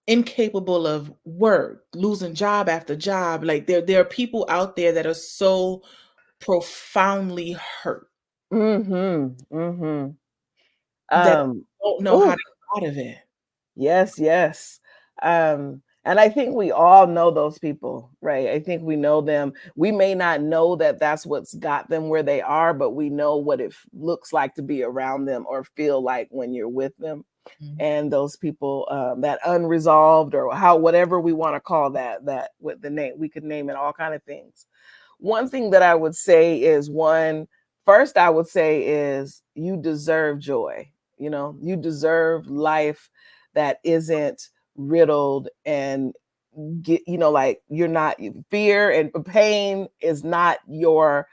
incapable of work, losing job after job? Like there are people out there that are so profoundly hurt Mhm. Mhm. that Um, don't know how to ooh, get out of it. yes, yes. And I think we all know those people, right? I think we know them. We may not know that that's what's got them where they are, but we know what it looks like to be around them or feel like when you're with them. Mhm. And those people that unresolved or how whatever we want to call that with the name, we could name it all kind of things. One thing that I would say is first I would say is you deserve joy. You know, you deserve life that isn't riddled and like you're not, fear and pain is not your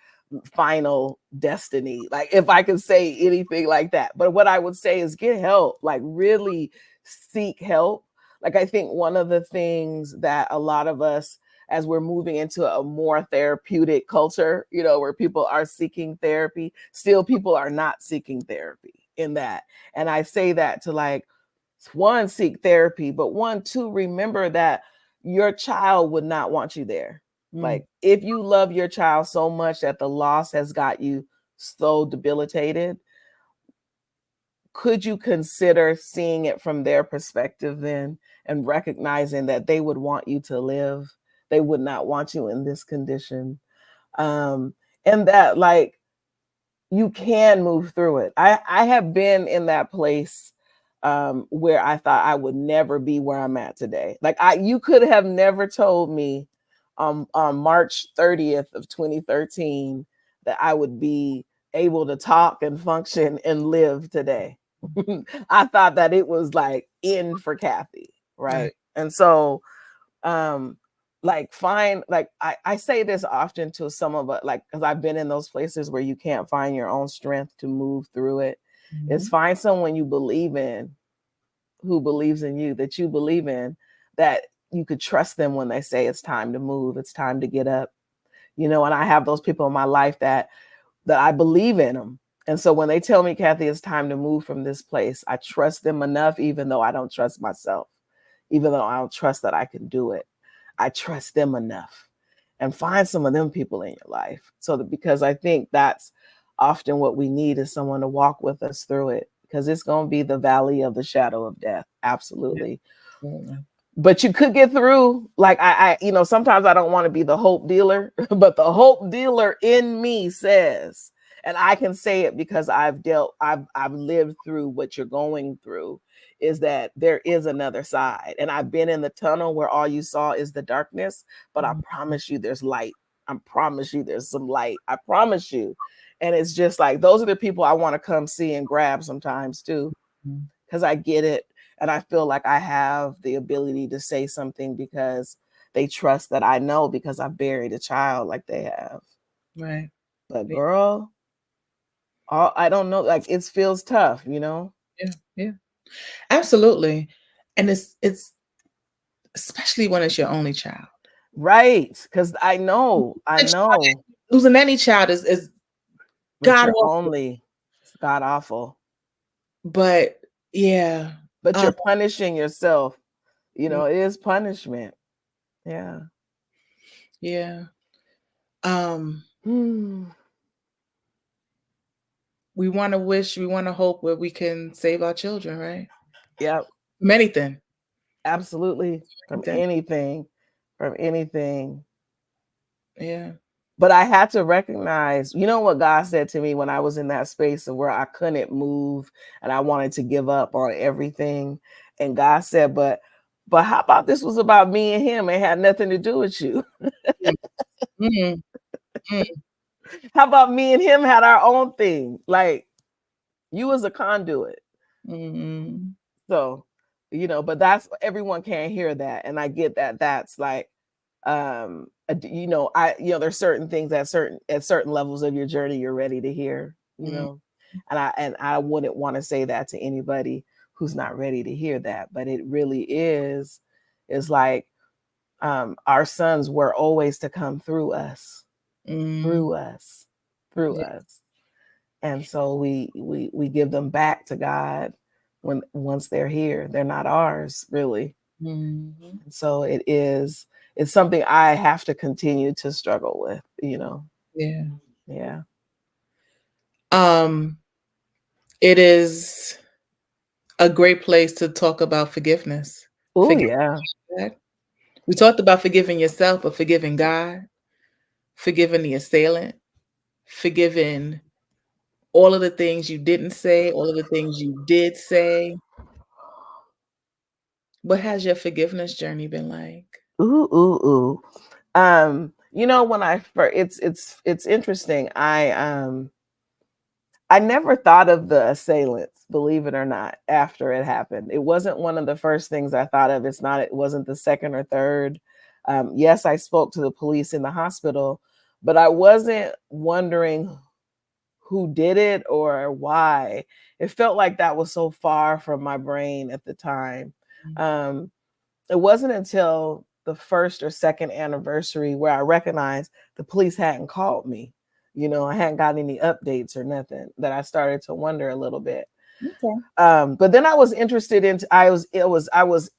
final destiny, like if I could say anything like that. But what I would say is get help, like really seek help. Like I think one of the things that a lot of us, as we're moving into a more therapeutic culture, where people are seeking therapy, still people are not seeking therapy in that. And I say that to like, one, seek therapy, but one, two, remember that your child would not want you there. Mm, Like if you love your child so much that the loss has got you so debilitated, could you consider seeing it from their perspective then and recognizing that they would want you to live? They would not want you in this condition. Um, and that like you can move through it. I have been in that place where I thought I would never be where I'm at today. Like you could have never told me on March 30th of 2013 that I would be able to talk and function and live today. I thought that it was like in for Kathei, right. right? And so um like find, like I say this often to some of us, like because I've been in those places where you can't find your own strength to move through it, is Mhm. find someone you believe in, who believes in you, that you believe in, that you could trust them when they say it's time to move, it's time to get up. And I have those people in my life that I believe in them. And so when they tell me, Kathei, it's time to move from this place, I trust them enough, even though I don't trust myself, even though I don't trust that I can do it. I trust them enough. And find some of them people in your life. So that, because I think that's often what we need, is someone to walk with us through it, because it's going to be the valley of the shadow of death. Yeah. Absolutely. Mm, But you could get through. Like sometimes I don't want to be the hope dealer, but the hope dealer in me says, and I can say it because I've lived through what you're going through, is that there is another side. And I've been in the tunnel where all you saw is the darkness, but I mm, promise you there's light. I promise you there's some light. I promise you. And it's just like, those are the people I want to come see and grab sometimes too, mm. because I get it. And I feel like I have the ability to say something because they trust that I know, because I buried a child like they have. Right. But Yeah. girl, I don't know. Like it feels tough. Yeah. Yeah. Absolutely. And it's especially when it's your only child. Right. Because I A child- know, Losing any child is but God you're awful. only, it's god awful. But yeah. But Um, you're punishing yourself. mm, It is punishment. Yeah. yeah. Um, Hmm. we want to hope where we can save our children, right? Yep. From anything. Absolutely. From Anything. anything. From anything. Yeah. But I had to recognize, what God said to me when I was in that space of where I couldn't move and I wanted to give up on everything. And God said, but how about this was about me and him? It had nothing to do with you. Mm, Mm, mm, How about me and him had our own thing? Like, you was a conduit. mm, So, but that's, everyone can't hear that. And I get that that's like, there's certain things at certain levels of your journey you're ready to hear, mm, and I wouldn't want to say that to anybody who's not ready to hear that, but it really is like, our sons were always to come through us, mm. through us, through Yeah. us. And so we give them back to God when once they're here. They're not ours, really. Mhm. And so it's something I have to continue to struggle with. Yeah. Yeah. Um, it is a great place to talk about forgiveness. Oh Forgive yeah. that. We talked about forgiving yourself, but forgiving God, forgiving the assailant, forgiving all of the things you didn't say, all of the things you did say. What has your forgiveness journey been like? Ooh, ooh, ooh. When I first, it's interesting. I never thought of the assailants, believe it or not, after it happened. It wasn't one of the first things I thought of. It wasn't the second or third. Yes, I spoke to the police in the hospital, but I wasn't wondering who did it or why. It felt like that was so far from my brain at the time. Um, it wasn't until the first or second anniversary where I recognized the police hadn't called me. I hadn't gotten any updates or nothing, that I started to wonder a little bit. Okay. But then I was interested into I was it was I was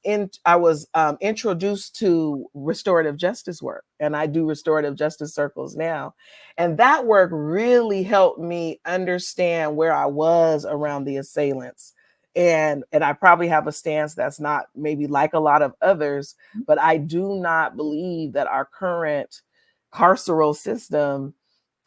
introduced to restorative justice work, and I do restorative justice circles now, and that work really helped me understand where I was around the assailants. And I probably have a stance that's not maybe like a lot of others, but I do not believe that our current carceral system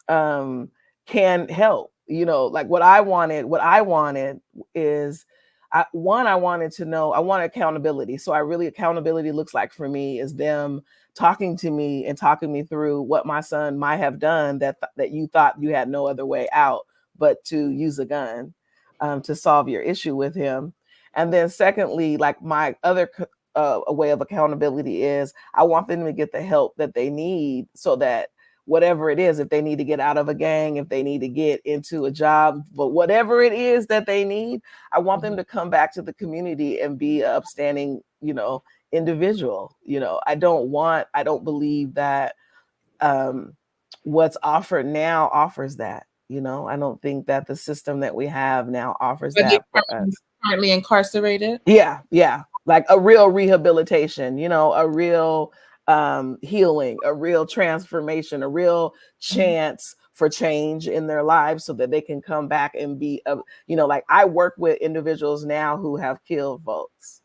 um can help. Like, what I wanted is, I wanted to know, I want accountability. So I really, accountability looks like for me is them talking to me and talking me through what my son might have done, that you thought you had no other way out but to use a gun, to solve your issue with him. And then secondly, like, my other a way of accountability is, I want them to get the help that they need, so that whatever it is, if they need to get out of a gang, if they need to get into a job, but whatever it is that they need, I want them Mhm. to come back to the community and be an upstanding, individual. I don't believe that um, what's offered now offers that. I don't think that the system that we have now offers Are they that for us. currently incarcerated? Yeah, yeah. Like a real rehabilitation, a real healing, a real transformation, a real Mhm, chance for change in their lives, so that they can come back and like, I work with individuals now who have killed folks.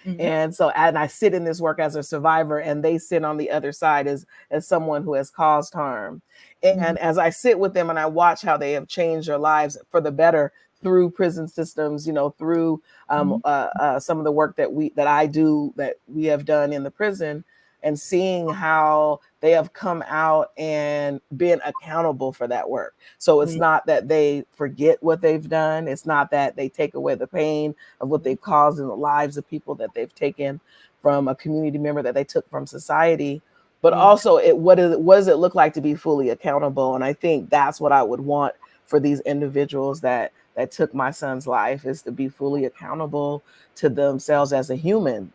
mhm, And I sit in this work as a survivor, and they sit on the other side as someone who has caused harm. mhm, And as I sit with them and I watch how they have changed their lives for the better through prison systems, through mhm, some of the work that I do, that we have done in the prison, and seeing how they have come out and been accountable for that work. So it's mhm, not that they forget what they've done. It's not that they take away the pain of what they've caused in the lives of people that they've taken from a community member, that they took from society. But mhm. also, what does it look like to be fully accountable? And I think that's what I would want for these individuals that took my son's life, is to be fully accountable to themselves as a human,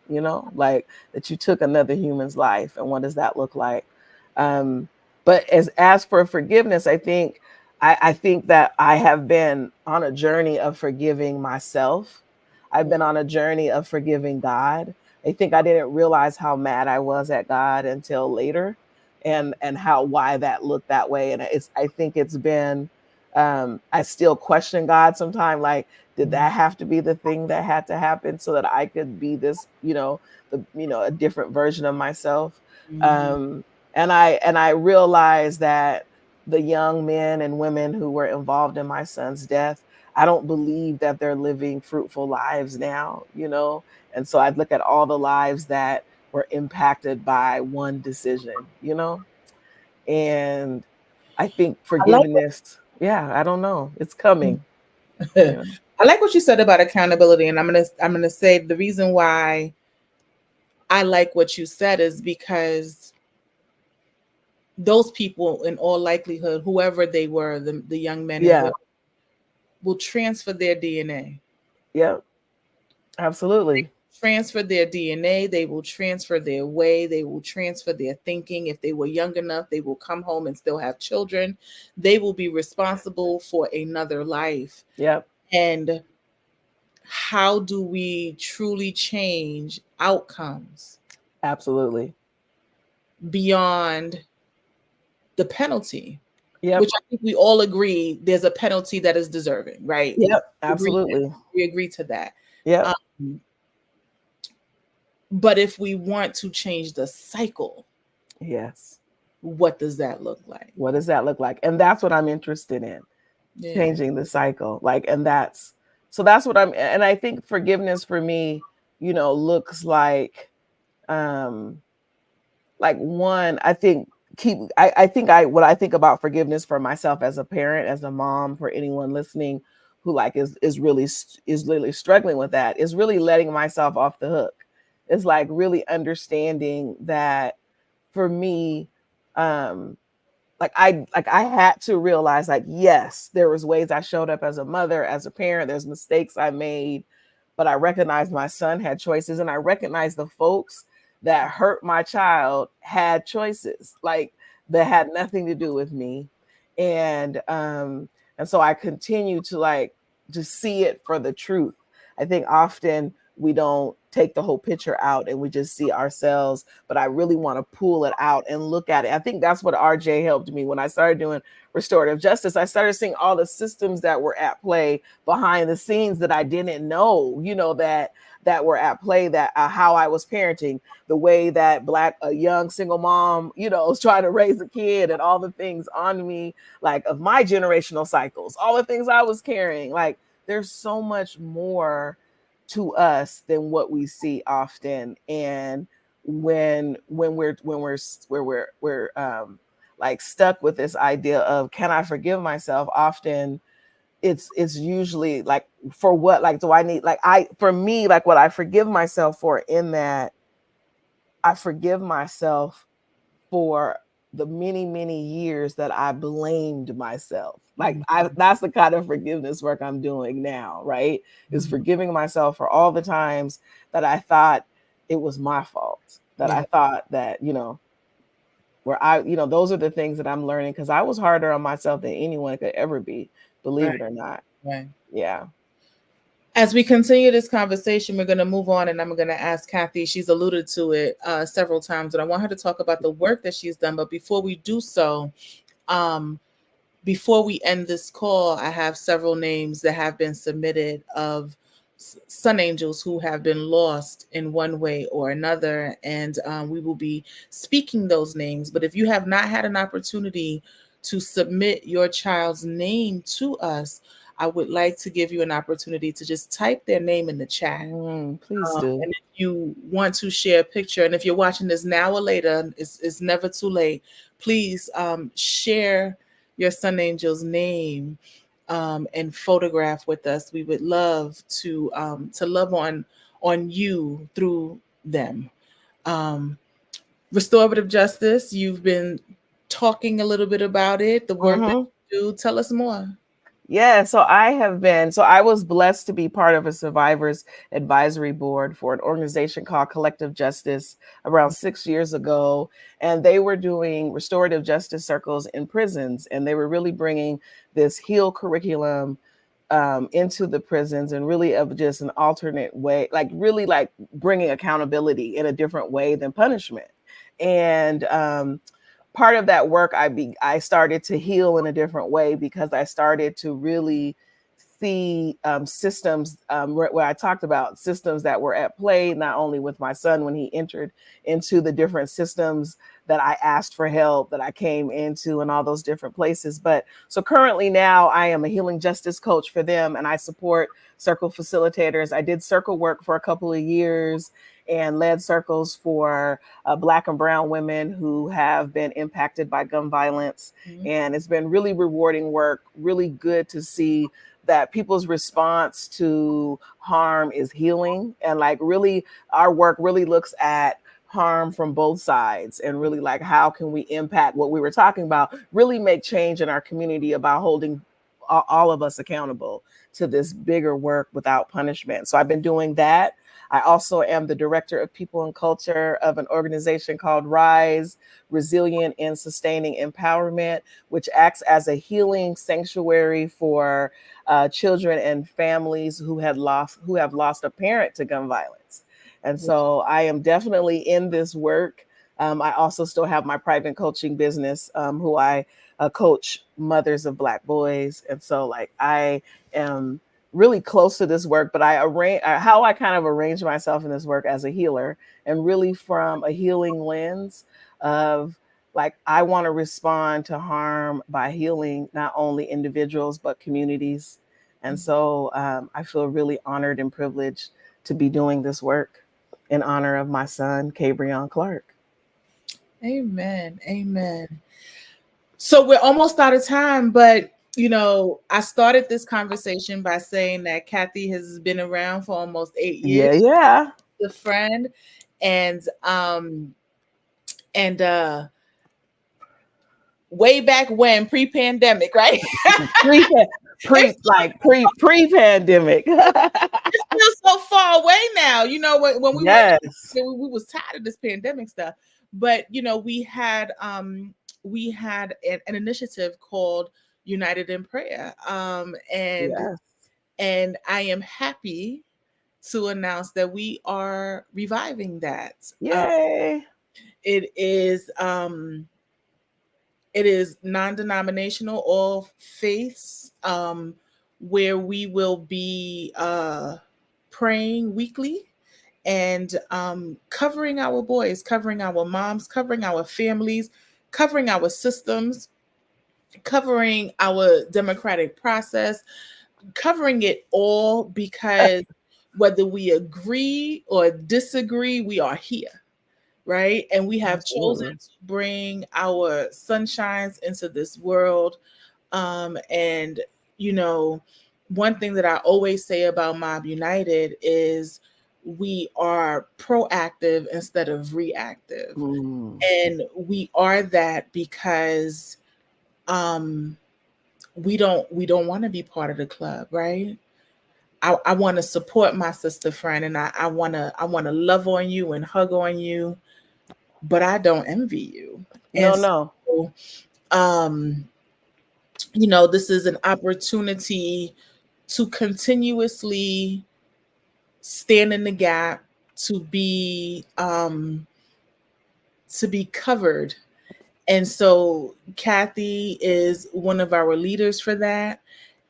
like, that you took another human's life, and what does that look like? um but as for forgiveness, I think that I have been on a journey of forgiving myself. I've been on a journey of forgiving God. I think I didn't realize how mad I was at God until later, and how, why that looked that way. And I think it's been, I still question God sometimes, like, did that have to be the thing that had to happen so that I could be this, a different version of myself? Mhm. And I realized that the young men and women who were involved in my son's death, I don't believe that they're living fruitful lives now. And so I'd look at all the lives that were impacted by one decision. And I think I like forgiveness, yeah, I don't know, it's coming, what you know. I like what you said about accountability, and I'm gonna say the reason why I like what you said is because those people, in all likelihood, whoever they were, the young men and Yeah, women, will transfer their DNA. yep, absolutely. Transfer their DNA, they will transfer their way, they will transfer their thinking. If they were young enough, they will come home and still have children. They will be responsible for another life. Yep, And how do we truly change outcomes absolutely. beyond the penalty? Yep, Which I think we all agree there's a penalty that is deserving, right? yep, We agree to, absolutely. we agree to that. Yep, Um, but if we want to change the cycle, yes. what does that look like? What does that look like? And that's what I'm interested in, Yeah. changing the cycle. Like, and that's, so that's what I'm, and I think forgiveness for me, looks um, like one, I think I think what I think about forgiveness for myself as a parent, as a mom, for anyone listening who like is literally struggling with that, is really letting myself off the hook. It's like really understanding that for me, um, like I had to realize, like, yes, there was ways I showed up as a mother, as a parent, there's mistakes I made, but I recognized my son had choices, and I recognized the folks that hurt my child had choices, like, that had nothing to do with me. And so I continue to like just see it for the truth. I think often we don't take the whole picture out and we just see ourselves, but I really want to pull it out and look at it. I think that's what RJ helped me when I started doing restorative justice. I started seeing all the systems that were at play behind the scenes that I didn't know, that were at play, that how I was parenting, the way that a young single mom, was trying to raise a kid, and all the things on me, like, of my generational cycles, all the things I was carrying. Like, there's so much more to us than what we see often. And when we're like stuck with this idea of, can I forgive myself, often it's usually like, for what, like, do I need, like, for me, like, what I forgive myself for, in that I forgive myself for the many, many years that I blamed myself. Like, that's the kind of forgiveness work I'm doing now, right? Is forgiving myself for all the times that I thought it was my fault, that I Yeah. thought that, where those are the things that I'm learning, because I was harder on myself than anyone could ever be, believe Right. it or not. Right. Yeah. As we continue this conversation, we're going to move on, and I'm going to ask Kathei. She's alluded to it several times, and I want her to talk about the work that she's done. But before we do so, um, before we end this call, I have several names that have been submitted of sun angels who have been lost in one way or another, and we will be speaking those names. But if you have not had an opportunity to submit your child's name to us, I would like to give you an opportunity to just type their name in the chat. Please do. And if you want to share a picture, and if you're watching this now or later, it's never too late. Please share your sun angel's name and photograph with us. We would love to love on you through them. Um, Restorative justice. You've been talking a little bit about it. The work that Mm-hmm. you do. Tell us more. Yeah, so I was blessed to be part of a survivors advisory board for an organization called Collective Justice around 6 years ago. And they were doing restorative justice circles in prisons. And they were really bringing this HEAL curriculum into the prisons, and really of just an alternate way, like really like bringing accountability in a different way than punishment. And part of that work, I started to heal in a different way, because I started to really see systems, where I talked about systems that were at play, not only with my son when he entered into the different systems that I asked for help, that I came into, and all those different places. But so currently now I am a healing justice coach for them, and I support circle facilitators. I did circle work for a couple of years and led circles for Black and Brown women who have been impacted by gun violence. Mhm. And it's been really rewarding work, really good to see that people's response to harm is healing. And like, really, our work really looks at harm from both sides, and really like, how can we impact what we were talking about, really make change in our community about holding all of us accountable to this bigger work without punishment. So I've been doing that. I also am the director of people and culture of an organization called Rise, Resilient and Sustaining Empowerment, which acts as a healing sanctuary for children and families who have lost a parent to gun violence. And so I am definitely in this work. I also still have my private coaching business, who I coach mothers of Black boys. And so like, I am really close to this work, but I arrange how I kind of arrange myself in this work as a healer, and really from a healing lens of like, I want to respond to harm by healing not only individuals but communities. And so I feel really honored and privileged to be doing this work in honor of my son, Cabrion Clark. Amen. Amen. So we're almost out of time, but I started this conversation by saying that Kathei has been around for almost 8 years, Yeah, yeah. the friend, and and way back when, pre-pandemic, right? pre it, pre-pandemic. it feels so far away now. When we were Yes. we was tired of this pandemic stuff, but we had an initiative called United in Prayer, Yes. and I am happy to announce that we are reviving that. Yay. It is it is non-denominational, all faiths, where we will be praying weekly and covering our boys, covering our moms, covering our families, covering our systems, covering our democratic process, covering it all, because whether we agree or disagree, we are here, right? And we have chosen Absolutely. to bring our sunshines into this world. And one thing that I always say about Mob United is we are proactive instead of reactive. Mm. And we are that because um we don't want to be part of the club, right? I want to support my sister friend, and I want to love on you and hug on you, but I don't envy you. No, And no. so, this is an opportunity to continuously stand in the gap, to be covered. And so Kathei is one of our leaders for that.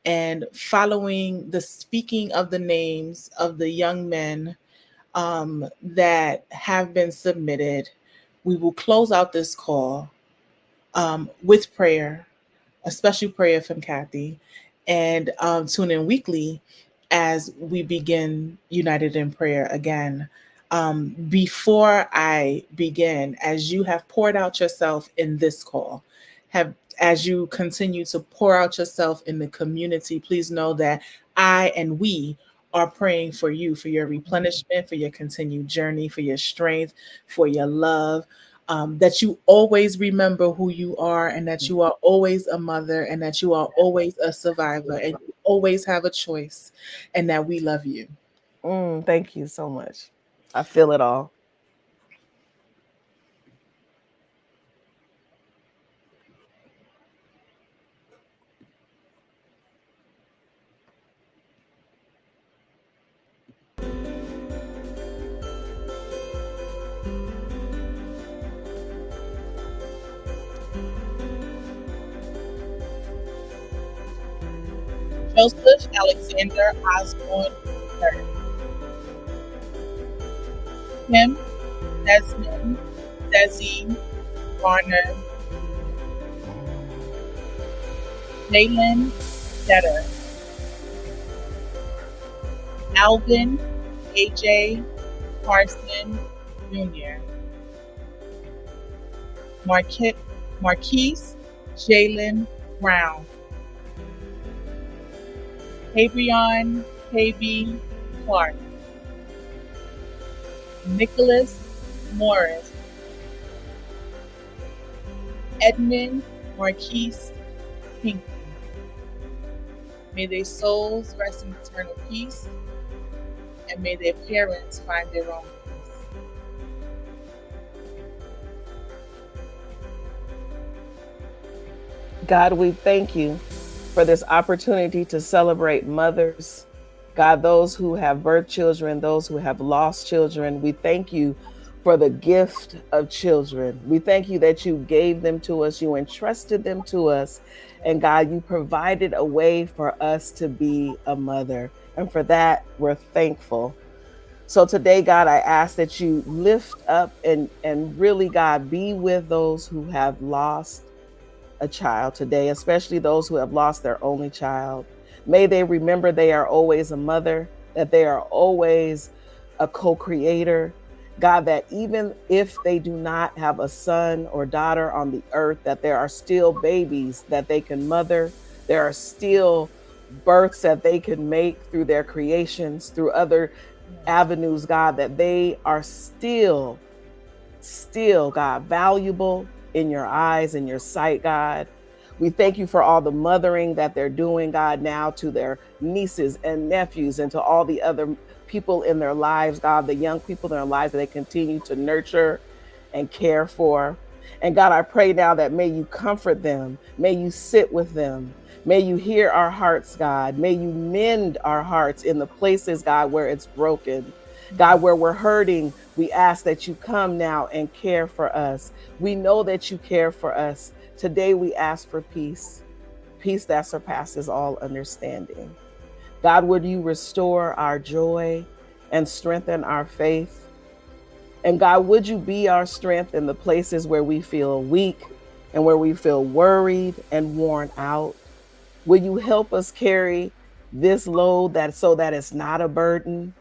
And following the speaking of the names of the young men that have been submitted, we will close out this call with prayer, a special prayer from Kathei, and tune in weekly as we begin United in Prayer again. Before I begin, as you have poured out yourself in this call, have as you continue to pour out yourself in the community, please know that I and we are praying for you, for your replenishment, for your continued journey, for your strength, for your love, that you always remember who you are, and that you are always a mother, and that you are always a survivor, and you always have a choice, and that we love you. Thank you so much. I feel it all. Joseph Alexander Osborne III, Kim Desmond Desi Garner, Jalen Jetter, Alvin AJ Carson Jr., Marquise Jalen Brown, Habrion KB Clark, Nicholas Morris, Edmund Marquise Pinckney. May their souls rest in eternal peace, and may their parents find their own peace. God, we thank you for this opportunity to celebrate mothers. God, those who have birthed children, those who have lost children, we thank you for the gift of children. We thank you that you gave them to us, you entrusted them to us, and God, you provided a way for us to be a mother. And for that, we're thankful. So today, God, I ask that you lift up and really, God, be with those who have lost a child today, especially those who have lost their only child. May they remember they are always a mother, that they are always a co-creator. God, that even if they do not have a son or daughter on the earth, that there are still babies that they can mother. There are still births that they can make through their creations, through other avenues, God, that they are still, God, valuable in your eyes, in your sight, God. We thank you for all the mothering that they're doing, God, now to their nieces and nephews and to all the other people in their lives, God, the young people in their lives that they continue to nurture and care for. And God, I pray now that may you comfort them, may you sit with them, may you hear our hearts, God, may you mend our hearts in the places, God, where it's broken. God, where we're hurting, we ask that you come now and care for us. We know that you care for us. Today we ask for peace, peace that surpasses all understanding. God, would you restore our joy and strengthen our faith? And God, would you be our strength in the places where we feel weak and where we feel worried and worn out? Will you help us carry this load so that it's not a burden?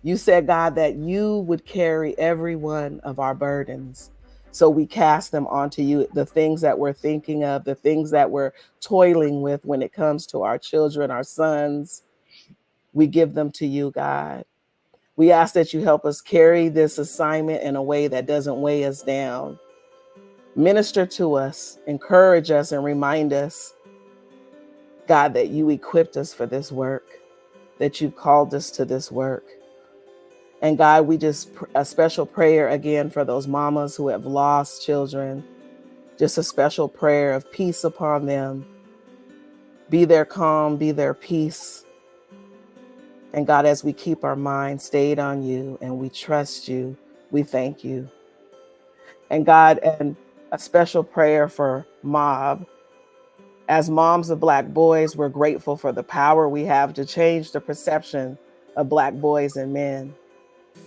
You said, God, that you would carry every one of our burdens. So we cast them onto you, the things that we're thinking of, the things that we're toiling with when it comes to our children, our sons. We give them to you, God. We ask that you help us carry this assignment in a way that doesn't weigh us down. Minister to us, encourage us, and remind us, God, that you equipped us for this work, that you've called us to this work. And God, we just a special prayer again for those mamas who have lost children, just a special prayer of peace upon them. Be their calm, be their peace. And God, as we keep our minds stayed on you and we trust you, we thank you. And God, and a special prayer for Mob. As moms of Black boys, we're grateful for the power we have to change the perception of Black boys and men.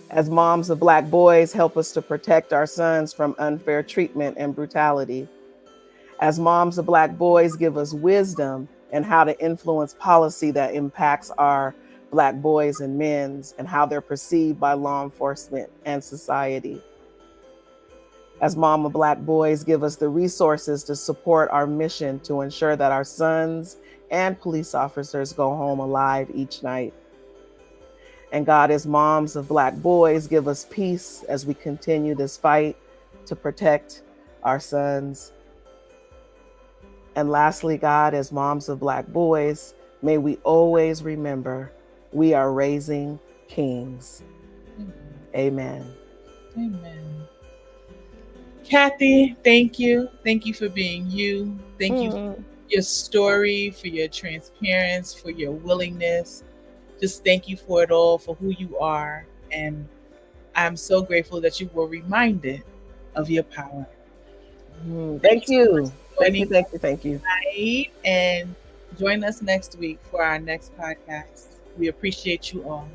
As moms of Black boys, help us to protect our sons from unfair treatment and brutality. As moms of Black boys, give us wisdom in how to influence policy that impacts our Black boys and men and how they're perceived by law enforcement and society. As mom of Black boys, give us the resources to support our mission to ensure that our sons and police officers go home alive each night. And God, as moms of Black boys, give us peace as we continue this fight to protect our sons. And lastly, God, as moms of Black boys, may we always remember we are raising kings. Amen. Amen. Kathei, thank you. Thank you for being you. Thank you for your story, for your transparency, for your willingness. Just thank you for it all, for who you are. And I'm so grateful that you were reminded of your power. Thank you. Thank you. Thank you. And join us next week for our next podcast. We appreciate you all.